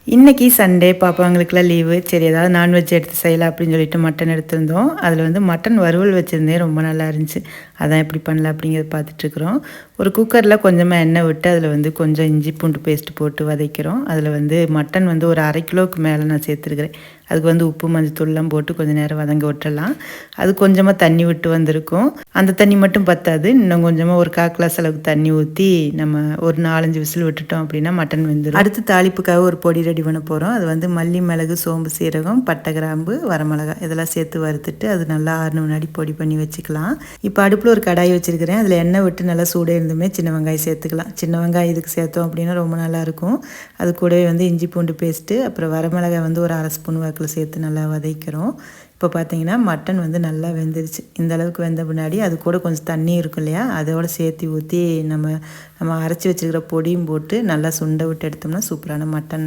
இன்றைக்கி Sunday பாப்பாங்களுக்குலாம் leave. சரி ஏதாவது நான்வெஜ் எடுத்து செய்யலாம் அப்படின்னு சொல்லிட்டு மட்டன் எடுத்திருந்தோம். அதில் வந்து மட்டன் வறுவல் வச்சுருந்தேன். ரொம்ப நல்லா இருந்துச்சு. அதான் எப்படி பண்ணலாம் அப்படிங்கிறத பார்த்துட்ருக்குறோம். ஒரு குக்கரில் கொஞ்சமாக எண்ணெய் விட்டு அதில் வந்து கொஞ்சம் இஞ்சி பூண்டு பேஸ்ட்டு போட்டு வதக்கிறோம். அதில் வந்து மட்டன் வந்து ஒரு 1/2 கிலோவுக்கு மேலே நான் சேர்த்துருக்குறேன். அதுக்கு வந்து உப்பு மஞ்சத்தூள்லாம் போட்டு கொஞ்சம் நேரம் வதங்க விட்டுறலாம். அது கொஞ்சமாக தண்ணி விட்டு வந்திருக்கும். அந்த தண்ணி மட்டும் பத்தாது. இன்னும் கொஞ்சமாக ஒரு 1/4 கிளாஸ் அளவுக்கு தண்ணி ஊற்றி நம்ம ஒரு 4, 5 விசில் விட்டுட்டோம் அப்படின்னா மட்டன் வெந்துடும். அடுத்து தாளிப்புக்காக ஒரு பொடி ரெடி பண்ண போகிறோம். அது வந்து மல்லி, மிளகு, சோம்பு, சீரகம், பட்டை, கிராம்பு, வரமிளகாய் இதெல்லாம் சேர்த்து வறுத்துட்டு அது நல்லா ஆறுன முன்னாடி பொடி பண்ணி வச்சுக்கலாம். இப்போ அடுப்பில் ஒரு கடாய் வச்சுருக்கிறேன். அதில் எண்ணெய் விட்டு நல்லா சூடாக இருந்துமே சின்ன வெங்காயம் சேர்த்துக்கலாம். சின்ன வெங்காயம் இதுக்கு சேர்த்தோம் அப்படின்னா ரொம்ப நல்லாயிருக்கும். அது கூடவே வந்து இஞ்சி பூண்டு பேஸ்ட்டு, அப்புறம் வரமிளகாய் வந்து ஒரு 1/2 ஸ்பூன் வாக்கில் சேர்த்து நல்லா வதக்கிறோம். இப்போ பார்த்தீங்கன்னா மட்டன் வந்து நல்லா வெந்துருச்சு. இந்த அளவுக்கு வெந்த பின்னாடி அது கூட கொஞ்சம் தண்ணி இருக்கும் இல்லையா, அதோட சேர்த்து ஊற்றி நம்ம அரைச்சி வச்சுருக்கிற பொடியும் போட்டு நல்லா சுண்டை விட்டு எடுத்தோம்னா சூப்பரான மட்டன்